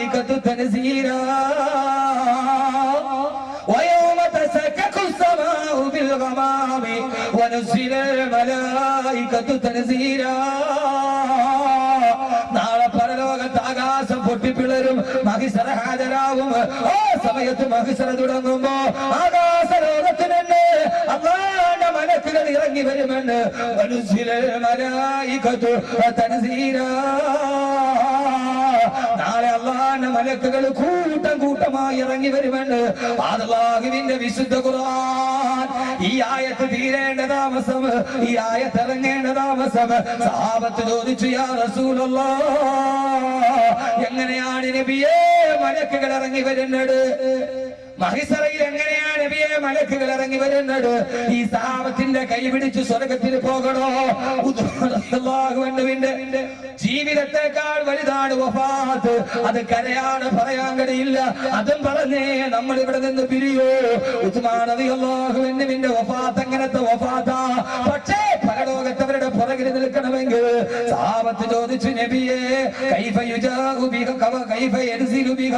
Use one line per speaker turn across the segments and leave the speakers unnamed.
الملائكة تنزيلا ويوم تشقق السماء بالغمام ونزل الملائكة تنزيلا നാളെ പരലോകത്ത് ആകാശം പൊട്ടിപ്പിളരും മഹിസറ ഹാജരാകും ആ സമയത്ത് മഹിസറ തുടങ്ങുമ്പോ ആകാശ ലോകത്തിന് അല്ലാഹുവിന്റെ മലക്കുകൾ ഇറങ്ങി വരുമെന്ന് നാളെ അല്ലാഹുവിന്റെ മലക്കുകൾ കൂട്ടം കൂട്ടമായി ഇറങ്ങി വരുമെന്ന് അല്ലാഹുവിന്റെ വിശുദ്ധ ഖുർആൻ. ഈ ആയത്ത് തീരേണ്ട താമസം, ഈ ആയത്ത് ഇറങ്ങേണ്ട താമസം സഹാബത്ത് ചോദിച്ചു, യാ റസൂലല്ലാഹ്, എങ്ങനെയാണ് നബിയേ മലക്കുകൾ ഇറങ്ങി വരുന്നത്? മഹിസറയിൽ എങ്ങനെയാണ് നബിയെ മലക്കുകൾ ഇറങ്ങി വരുന്നത്? ഈ സഹാബത്തിന്റെ കൈ പിടിച്ചു സ്വർഗത്തിൽ പോകണോ? അല്ലാഹുവിന്റെ ജീവിതത്തെക്കാൾ വലുതാണ് വഫാത്ത്. അത് കരയാണ്, പറയാൻ കഴിയില്ല. അതും പറഞ്ഞേ നമ്മൾ ഇവിടെ നിന്ന് പിരിയോ. ഉസ്മാൻ റളിയല്ലാഹുവിന്റെ വഫാത്ത് അങ്ങനത്തെ വഫാത്താ. പക്ഷേ പരലോകത്തവരുടെ പുറകിൽ നിൽക്കണമെങ്കിൽ സഹാബത്ത് ചോദിച്ചു, നബിയെ കൈഫ യുജാഉ ബിക കൈഫ യൻസിലു ബിക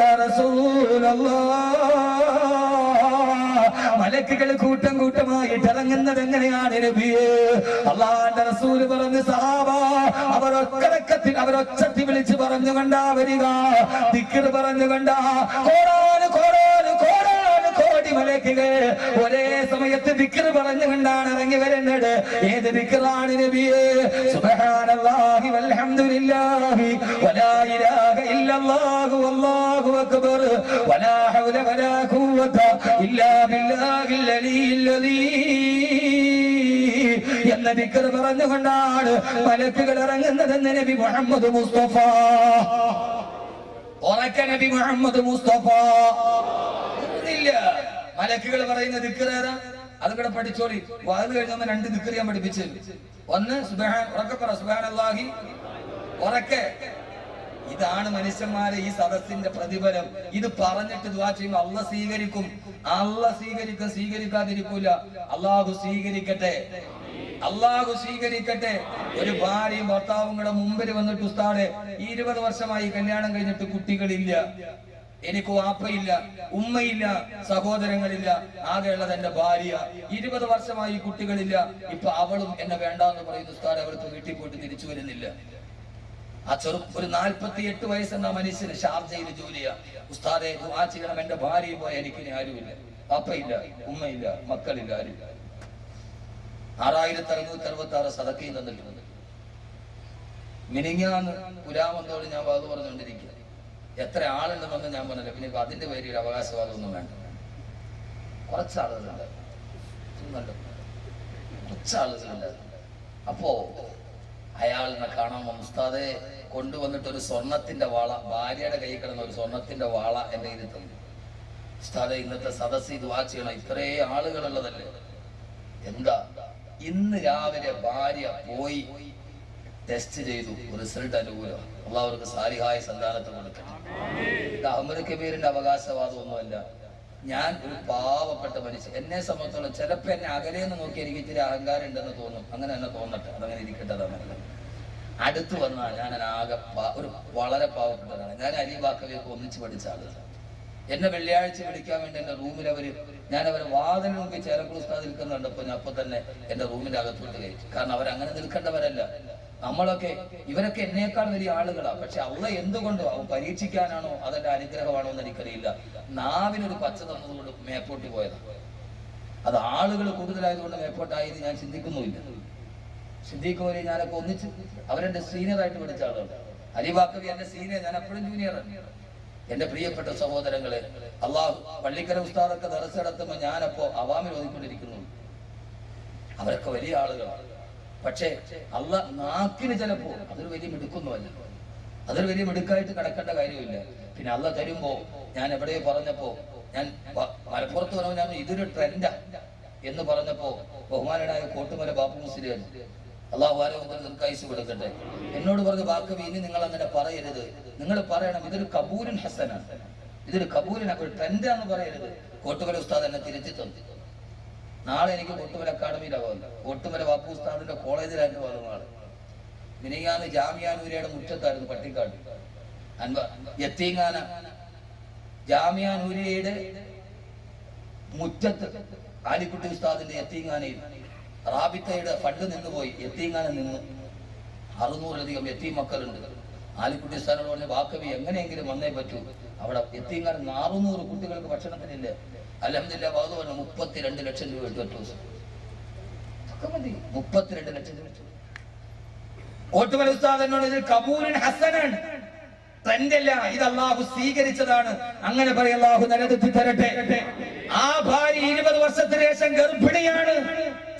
യാ റസൂലല്ലാഹ്, മലക്കുകൾ കൂട്ടം കൂട്ടമായിട്ട് ഇറങ്ങുന്നത് എങ്ങനെയാണ് നബിയേ? അല്ലാഹുവിന്റെ റസൂല് പറഞ്ഞു, സഹാബ അവരൊച്ചത്തിൽ വിളിച്ച് പറഞ്ഞുകൊണ്ടാ വരിക, ദിക്ർ പറഞ്ഞുകൊണ്ടാ. കോടി മലക്കുകൾ ഒരേ സമയത്ത് ദിക്ർ പറഞ്ഞുകൊണ്ടാണ് ഇറങ്ങി വരുന്നത്. ഏത് ദിക്റാണ് നബിയേ? സുബ്ഹാനല്ലാഹി വൽഹംദുലില്ലാഹി വലാ ഇലാഹ ഇല്ലല്ലാഹു വല്ലാഹു അക്ബർ വലാ ഹൗല വലാ ഖുവത ഇല്ലാ ബില്ലാഹിൽ അലിയിൽ അലീം എന്ന ദിക്ർ പറഞ്ഞുകൊണ്ടാണ് മലക്കുകൾ ഇറങ്ങുന്നതെന്ന് നബി മുഹമ്മദ് മുസ്തഫ. ഉറക്ക നബി മുഹമ്മദ് മുസ്തഫ. മലക്കുകൾ പറയുന്ന ദിക്ർ ഏതാ? അതുകൂടെ പഠിച്ചോളി. വാത് കഴിഞ്ഞ രണ്ട് ദിക്ർ ഞാൻ പഠിപ്പിച്ചു. ഒന്ന് സുബ്ഹാനല്ലാഹി, ഉറക്കെ. ഇതാണ് മനുഷ്യന്മാരെ ഈ സദസ്സിന്റെ പ്രതിഫലം. ഇത് പറഞ്ഞിട്ട് ദുആ ചെയ്യുമ്പോൾ അല്ലാഹ് സ്വീകരിക്കും. അല്ലാഹ് സ്വീകരിക്കും, സ്വീകരിക്കാതിരിക്കൂല. അല്ലാഹു സ്വീകരിക്കട്ടെ, അല്ലാഹു സ്വീകരിക്കട്ടെ. ഒരു ഭാര്യയും ഭർത്താവും കൂടെ മുമ്പിൽ വന്നിട്ട്, ഉസ്താദേ 20 വർഷമായി കല്യാണം കഴിഞ്ഞിട്ട് കുട്ടികളില്ല, എനിക്ക് വാപ്പയില്ല, ഉമ്മയില്ല, സഹോദരങ്ങളില്ല, ആകെയുള്ളത് എന്റെ ഭാര്യ, 20 വർഷമായി കുട്ടികളില്ല, ഇപ്പൊ അവളും എന്നെ വേണ്ടാന്ന് പറയുന്നു ഉസ്താദ്, അവൾക്ക് വീട്ടിൽ പോയിട്ട് തിരിച്ചു വരുന്നില്ല. ആ ഒരു 48 വയസ്സെന്ന മനുഷ്യന് ഷാർജയിൽ ജോലിയാ. ഉസ്താദെ ദുആ ചെയ്യണം, എന്റെ ഭാര്യയും പോയ എനിക്ക് ആരുമില്ല, വാപ്പയില്ല, ഉമ്മയില്ല, മക്കളില്ല, ആരുമില്ല. 6666 സദക്കയും തന്നിട്ടുണ്ട്. മിനിങ്ങാന്ന് പുരാമന്തോട് ഞാൻ വാത് പറഞ്ഞുകൊണ്ടിരിക്കുക. എത്ര ആളുണ്ടെന്നൊന്നും ഞാൻ പറഞ്ഞില്ല. പിന്നെ അതിന്റെ പേരിൽ അവകാശവാദമൊന്നും വേണ്ട. കുറച്ചാളുകളുണ്ട്, കുറച്ചാളുകളുണ്ട്. അപ്പോ അയാളിനെ കാണാൻ ഉസ്താദെ കൊണ്ടുവന്നിട്ട് ഒരു സ്വർണത്തിന്റെ വാള, ഭാര്യയുടെ കൈ കിടന്ന ഒരു സ്വർണത്തിന്റെ വാള എന്റെ കയ്യിൽ തന്നു. ഉസ്താദെ ഇന്നത്തെ സദസ്സിൽ ദുആ ചെയ്യണം, ഇത്രേ ആളുകളുള്ളതല്ലേ. എന്താ? ഇന്ന് രാവിലെ ഭാര്യ പോയി ടെസ്റ്റ് ചെയ്തു, റിസൾട്ട് അനുകൂലം. അല്ലാഹു അവർക്ക് സാലിഹായ സന്താനത്തെ കൊടുക്കട്ടെ. ഇത് അഹമ്മദ് കബീറിന്റെ അവകാശവാദമൊന്നുമല്ല. ഞാൻ ഒരു പാവപ്പെട്ട മനുഷ്യൻ, എന്നെ സംബന്ധിച്ചോളം ചിലപ്പോ എന്നെ അകലെന്ന് നോക്കി എനിക്ക് ഇത്തിരി അഹങ്കാരം ഉണ്ടെന്ന് തോന്നും. അങ്ങനെ തന്നെ തോന്നട്ടെ, അതങ്ങനെ ഇരിക്കട്ടെ. അതങ്ങനെ അടുത്ത് വന്നാൽ ഞാൻ ആകെ ഒരു വളരെ പാവപ്പെട്ടതാണ്. ഞാൻ അലിബാക്കലേക്ക് ഒന്നിച്ച് പഠിച്ച ആളുകൾ. എന്നെ വെള്ളിയാഴ്ച വിളിക്കാൻ വേണ്ടി എന്റെ റൂമിൽ ഞാൻ അവരെ വാതിൽ നോക്കി ചേരക്കുൾ ഉസ്താദ് നിൽക്കുന്ന കണ്ടപ്പോ ഞാൻ അപ്പൊ തന്നെ എന്റെ റൂമിന്റെ അകത്തോട്ട് കയറ്റി. കാരണം അവരങ്ങനെ നിൽക്കേണ്ടവരല്ല. നമ്മളൊക്കെ, ഇവരൊക്കെ എന്നേക്കാൾ വലിയ ആളുകളാണ്. പക്ഷെ അള്ളാഹ് എന്തുകൊണ്ടോ അവൻ പരീക്ഷിക്കാനാണോ അതെന്റെ അനുഗ്രഹമാണോ എന്ന് എനിക്കറിയില്ല, നാവിനൊരു പച്ച തന്നതുകൊണ്ട് മേപ്പോട്ടി പോയതാണ്. അത് ആളുകൾ കൂടുതലായതുകൊണ്ട് മേപ്പോട്ടായത് ഞാൻ ചിന്തിക്കുന്നുമില്ല. ചിന്തിക്കുമ്പോൾ ഞാനൊക്കെ ഒന്നിച്ച് അവരെന്റെ സീനിയറായിട്ട് പഠിച്ച ആളുകൾ. അലിബാക്കവി എന്റെ സീനിയർ, ഞാൻ എപ്പോഴും ജൂനിയറാണ്. എന്റെ പ്രിയപ്പെട്ട സഹോദരങ്ങളെ, അള്ളാഹു പള്ളിക്കര ഉസ്താദൊക്കെ ദർസ് നടത്തുമ്പോൾ ഞാനപ്പോ അവാമിൽ ഓതിക്കൊണ്ടിരിക്കുന്നു. അവരൊക്കെ വലിയ ആളുകളാണ്. പക്ഷേ അള്ളാഹ് നാക്കിന് ചിലപ്പോ അതൊരു വലിയ മിടുക്കൊന്നുമല്ല, അതൊരു വലിയ മിടുക്കായിട്ട് കിടക്കേണ്ട കാര്യമില്ല. പിന്നെ അള്ളാഹ് തരുമ്പോ, ഞാൻ എവിടെയോ പറഞ്ഞപ്പോ, ഞാൻ മലപ്പുറത്ത് പറഞ്ഞ ഞാൻ ഇതൊരു ട്രെൻഡാ എന്ന് പറഞ്ഞപ്പോ ബഹുമാനനായ കോട്ടുമല ബാപ്പു മുസ്ലിം, അള്ളാഹു ആരോഗ്യം കൊടുക്കട്ടെ, എന്നോട് പറഞ്ഞു, ബാക്കവി ഇനി നിങ്ങൾ അങ്ങനെ പറയരുത്, നിങ്ങൾ പറയണം ഇതൊരു കബൂലിൻ ഹസനാണ്, ഇതൊരു കബൂലിൻ ഒരു ട്രെൻഡാന്ന് പറയരുത്. കോട്ടുമല ഉസ്താദ് എന്നെ തിരുത്തി തന്നു. നാളെ എനിക്ക് കോട്ടുമല അക്കാഡമിയിലാവുമല്ലോ, കോട്ടുമല ബാപ്പു ഉസ്താദിന്റെ കോളേജിലായിരുന്നു പോകുന്ന ആള്. മിനിങ്ങാന്ന് ജാമിയാനൂരിയുടെ മുറ്റത്തായിരുന്നു പട്ടിക്കാട്. യത്തീങ്ങാന ജാമിയ നൂരിയയുടെ മുറ്റത്ത് ആലിക്കുട്ടി ഉസ്താദിന്റെ യത്തീങ്ങാനയിൽ റാബിത്തയുടെ ഫണ്ട് നിന്നുപോയി. യത്തീങ്ങാന നിന്ന് 600-ലധികം യത്തീം മക്കളുണ്ട്. ആലിക്കുട്ടി ഉസ്താദിനോട് പറഞ്ഞ വാക്കവി എങ്ങനെയെങ്കിലും വന്നേ പറ്റൂ. അവിടെ യത്തീങ്ങാന 600 കുട്ടികൾക്ക് ഭക്ഷണത്തിനില്ല. അൽഹംദുലില്ലാഹ് ബാദു പറഞ്ഞു 32 ലക്ഷം രൂപ ഇട്ടു. 32 ലക്ഷം രൂപ. ഓട്ടുമൽ ഉസ്താദ് എന്നോട് ഇത് കബൂലുൻ ഹസനാണ്, ട്രെൻഡല്ല, ഇത് അള്ളാഹു സ്വീകരിച്ചതാണ്. അങ്ങനെ പറയും, അള്ളാഹു നിലനിർത്തി തരട്ടെ. ആ ഭാര്യ 20 വർഷത്തിന് ശേഷം ഗർഭിണിയാണ്.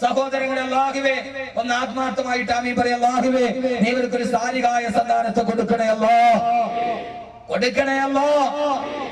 സഹോദരങ്ങളെ, അല്ലാഹുവേ ഒന്ന് ആത്മാർത്ഥമായിട്ട് ആമീൻ പറയാം. അല്ലാഹുവേ നീ ഇവർക്കൊരു സാലിഹായ സന്താനത്തെ കൊടുക്കണേ അല്ലാ.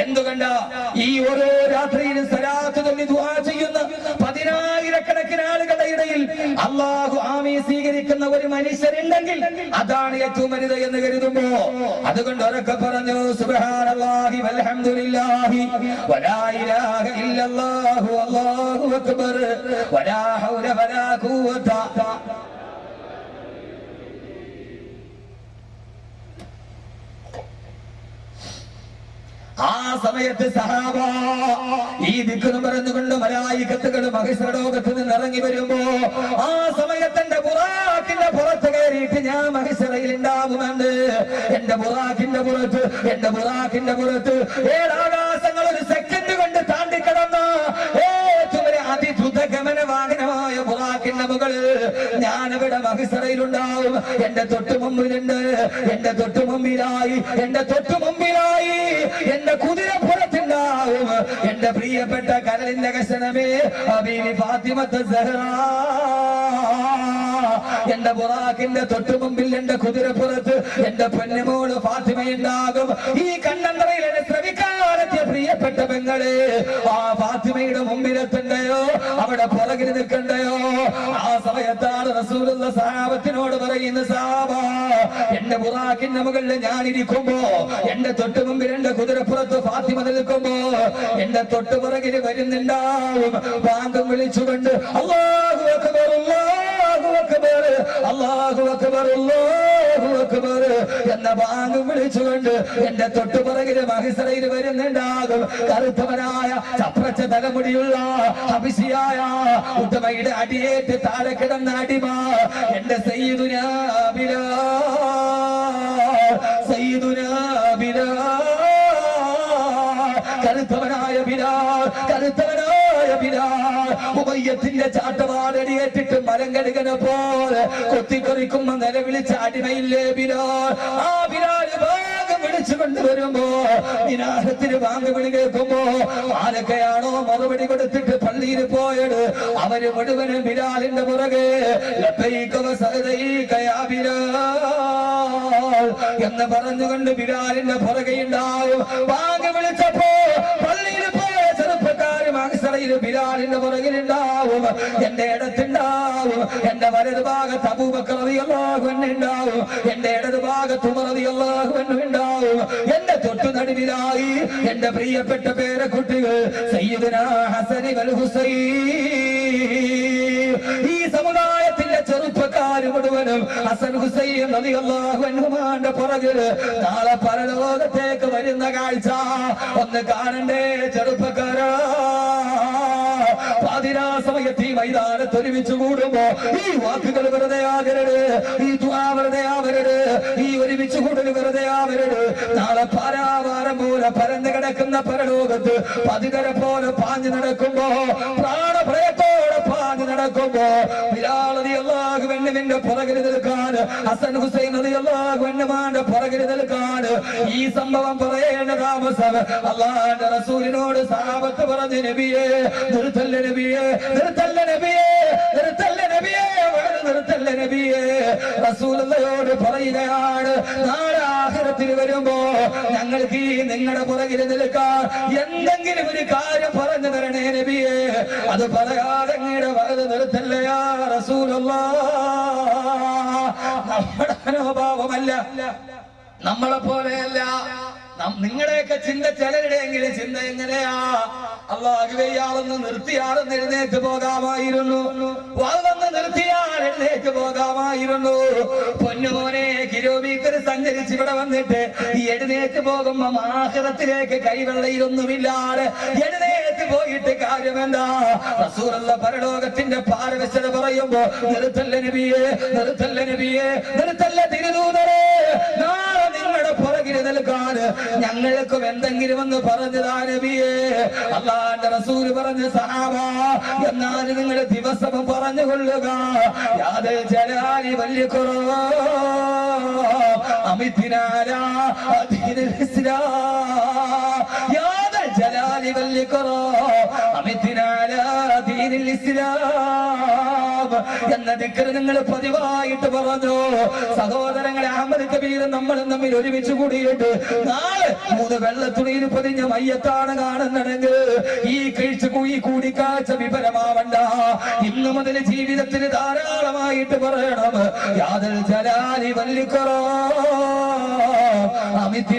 എന്തുകണ്ട ഈ ഓരോ രാത്രിയിലും സലാത്ത് ചൊല്ലി ദുആ ചെയ്യുന്ന 10,000-കണക്കിന് ആളുകളുടെ ഇടയിൽ അല്ലാഹു ആമീൻ സ്വീകരിക്കുന്ന ഒരു മനുഷ്യരുണ്ടെങ്കിൽ അതാണ് ഏറ്റവും വലുത് എന്ന് കരുതുമ്പോ അതുകൊണ്ട് ഉറക്കെ പറഞ്ഞു, സുബ്ഹാനല്ലാഹി വൽഹംദുലില്ലാഹി വലാ ഇലാഹ ഇല്ലല്ലാഹു അല്ലാഹു അക്ബർ വലാ ഹൗല വലാ ഖുവത. ആ സമയത്ത് സഹാബ ഈ ദിക്റും പറഞ്ഞുകൊണ്ട് മലായികത്തുകൾ മഹിസ്രലോകത്ത് നിന്ന് ഇറങ്ങി വരുമ്പോ ആ സമയത്ത് എന്റെ ബുറാക്കിന്റെ പുറത്ത് കയറിയിട്ട് ഞാൻ മഹിസ്രയിൽ ഉണ്ടാവുമെന്ന്. എന്റെ ബുറാക്കിന്റെ പുറത്ത് 7 ആകാശങ്ങൾ ഒരു സെക്കൻഡ് കൊണ്ട് താണ്ടിക്കിടന്ന ഏറ്റവും അതിദ്രുത ഗമന വാഹനമായ ബുറാക്കിന്റെ മുകളിൽ ഞാനവിടെ മഹിസ്രയിലുണ്ടാവും. എന്റെ തൊട്ടു മുമ്പിലായി എന്റെ കുതിരപ്പുറത്തുണ്ടാവും എന്റെ പ്രിയപ്പെട്ട കരളിന്റെ കഷണമേ ഹബീബി ഫാത്തിമത്ത് സഹ്റ. എന്റെ ബുറാക്കിന്റെ തൊട്ടു മുമ്പിൽ എന്റെ കുതിരപ്പുറത്ത് എന്റെ പൊന്നുമോള് ഫാത്തിമയുണ്ടാകും. ഈ കണ്ണന്തറയിൽ എന്നെ ശ്രമിക്കാനെത്തിയ പ്രിയപ്പെട്ട പെങ്ങളെ ആ ഫാത്തിമയുടെ മുമ്പിലെത്തണ്ടയോ, അവിടെ പുറകിൽ നിൽക്കണ്ടയോ? ആ സമയത്താണ് റസൂലുള്ള സഹാബത്തിനോട് പറയുന്ന, സഹാബ എന്റെ ബുറാക്കിന്റെ മുകളിൽ ഞാനിരിക്കുമ്പോ എന്റെ തൊട്ടു മുമ്പിൽ എന്റെ കുതിരപ്പുറത്ത് ഫാത്തിമ നിൽക്കുമ്പോ എന്റെ തൊട്ടു പുറകിൽ വരുന്നുണ്ടാവും ബാങ്കം വിളിച്ചുകൊണ്ട് അല്ലാഹു അക്ബർ അല്ലാഹു അക്ബർ അല്ലാഹു അക്ബർ അല്ലാഹു അക്ബർ എന്ന ബാങ്കം വിളിച്ചുകൊണ്ട് എന്റെ തൊട്ടു പുറകിൽ മഹിസ്രയിൽ വരുന്നുണ്ടാകും കറുത്തവനായ ചപ്രച്ച തലമുടിയുള്ള ഹബശിയായ ഉത്തമയുടെ അടിയേറ്റ് താഴെ കിടന്ന അടിമ എന്റെ സയ്യിദുനാ ബിലാൽ കറുത്തവനായ ബിലാൽ ഉമയ്യത്തിന്റെ ചാട്ടവാടടിയേറ്റിട്ട് മരം കഴുകനെ പോലെ കൊത്തിക്കൊറിക്കുമ്പോ നിലവിളിച്ച അടിമയില്ലേ ബിലാൽ. ആ ബിലാൽ ഭാഗം വിളിച്ചു കൊണ്ടുവരുമ്പോ നിനാഹത്തിന് ഭാഗം വിളി കേൾക്കുമ്പോ ആരൊക്കെയാണോ മറുപടി കൊടുത്തിട്ട് പള്ളിയിൽ പോയത് അവര് മുഴുവനും ബിലാലിന്റെ പുറകെ എന്ന് പറഞ്ഞുകൊണ്ട് ബിലാലിന്റെ പുറകെ ഉണ്ടാവും. ഭാഗം വിളിച്ചപ്പോ പള്ളിയിൽ പോയ ചെറുപ്പക്കാര് മഹ്ശറയിൽ ബിലാലിന്റെ പുറകിലുണ്ടാവും. എന്റെ ഇടത്തുണ്ടാവും, എന്റെ വലത് ഭാഗത്ത് അബൂബക്കർ റളിയല്ലാഹു അൻഹു ഉണ്ടാവും, എന്റെ ഇടത് ഭാഗത്ത് ഉമർ റളിയല്ലാഹു അൻഹു ഉണ്ടാവും. എന്റെ തൊട്ടു നടുവിലായി എന്റെ പ്രിയപ്പെട്ട പേരക്കുട്ടികൾ സയ്യിദുനാ ഹസൻ വൽ ഹുസൈൻ. ഈ സമുദായത്തിന്റെ ചെറുപ്പക്കാര് മുഴുവനും ഹസൻ ഹുസൈൻ റളിയല്ലാഹു അൻഹുമാന്റെ പുറകില് നാളെ പരലോകത്തേക്ക് വരുന്ന കാഴ്ച ഒന്ന് കാണണ്ടേ ചെറുപ്പക്കാരാ? പാതിരാ സമയത്ത് ഈ മൈതാനത്ത് ഒരുമിച്ച് കൂടുമ്പോ ഈ വാക്കുകൾ വെറുതെ ആകരുത്, ഈ ദുആ വെറുതെ ആവരുത്, ഈ ഒരുമിച്ച് കൂടൽ വെറുതെ ആവരുത്. നാളെ പാരാവാരം പോലെ പരന്നു കിടക്കുന്ന പരലോകത്ത് പതികര പോലെ പാഞ്ഞു നടക്കുമ്പോ, പ്രാണഭയത്തോടെ പാഞ്ഞു നടക്കുമ്പോ ബിലാൽ റളിയല്ലാഹു അൻഹുവിന്റെ പുറകിൽ നിൽക്കാൻ, ഹസൻ ഹുസൈൻ റളിയല്ലാഹു അൻഹുമാന്റെ പുറകിൽ നിൽക്കാൻ ഈ സംഭവം പറയേണ്ട താമസം അല്ലാഹുവിന്റെ റസൂലിനോട് സഹാബത്ത് പറഞ്ഞു, നബിയേ നിർത്തല്ല നബിയേ, നിർത്തല്ല നബിയേ, നിർത്തല്ല നബിയേ, നിർത്തല്ല നബിയേ. റസൂലുള്ളാഹിയോട് പറയുകയാണ്, നാളെ ആഖിറത്തിൽ വരുമ്പോ ഞങ്ങൾക്ക് ഈ നിങ്ങളുടെ പുറകിൽ നിൽക്കാൻ എന്തെങ്കിലും ഒരു കാര്യം പറഞ്ഞു തരണേ നബിയേ. അത് പറയാതെ അങ്ങയുടെ നിർത്തല്ല യാ റസൂലുള്ളാഹ്. നമ്മുടെ മനോഭാവമല്ല, നമ്മളെ പോലെയല്ല. നിങ്ങളുടെയൊക്കെ ചിന്ത ചിലരുടെയെങ്കിലും ചിന്ത എങ്ങനെയാ? അല്ലാഹുവേ, ഇയാളൊന്ന് നിർത്തിയാളൊന്ന് എഴുന്നേറ്റ് പോകാമായിരുന്നു, വന്ന് നിർത്തിയാൽ എഴുന്നേറ്റ് പോകാമായിരുന്നു. പൊന്നുമോനെ, കിലോമീറ്റർ സഞ്ചരിച്ച് ഇവിടെ വന്നിട്ട് എഴുന്നേറ്റ് പോകുമ്പോ ആഖിറത്തിലേക്ക് കൈവെള്ളയിലൊന്നുമില്ലാതെ എഴുന്നേറ്റ് പോയിട്ട് കാര്യമെന്താ? റസൂലുള്ള പരലോകത്തിന്റെ പാരവശ്യത പറയുമ്പോ നിർത്തല്ല നബിയേ, നിർത്തല്ല നബിയേ, നിർത്തല്ല തിരുദൂതരേ, നാളെ നിങ്ങളുടെ പുറകിൽ നിൽക്കാൻ ഞങ്ങൾക്കും എന്തെങ്കിലും ഒന്ന് പറഞ്ഞതാ നബിയേ. അല്ലാഹുവിന്റെ റസൂൽ പറഞ്ഞു, സഹാബ, എന്നാൽ നിങ്ങൾ ദിവസം പറഞ്ഞുകൊള്ളുക, യാദൽ ജലാലി വൽ ഇക്റാം അമിത്നാലാ ദീനുൽ ഇസ്ലാം, യാദൽ ജലാലി വൽ ഇക്റാം അമിത്നാലാ ദീനുൽ ഇസ്ലാം എന്ന ദിക്ർ നിങ്ങൾ പതിവായിട്ട് പറഞ്ഞു. സഹോദരങ്ങളെ, അഹമ്മദ് കബീർ നമ്മളും തമ്മിൽ ഒരുമിച്ച് കൂടിയിട്ട് നാളെ 3 വെള്ളത്തുണിയിൽ പൊതിഞ്ഞ മയ്യത്താണ് കാണുന്നതെങ്കിൽ ഈ കൂടിക്കാഴ്ച വിപരമാവണ്ട. ഇന്നു മുതൽ ജീവിതത്തിൽ ധാരാളമായിട്ട് പറയണം, യാദൽ ജലാലി വൽ ഇക്റാം അമിത്നാലാ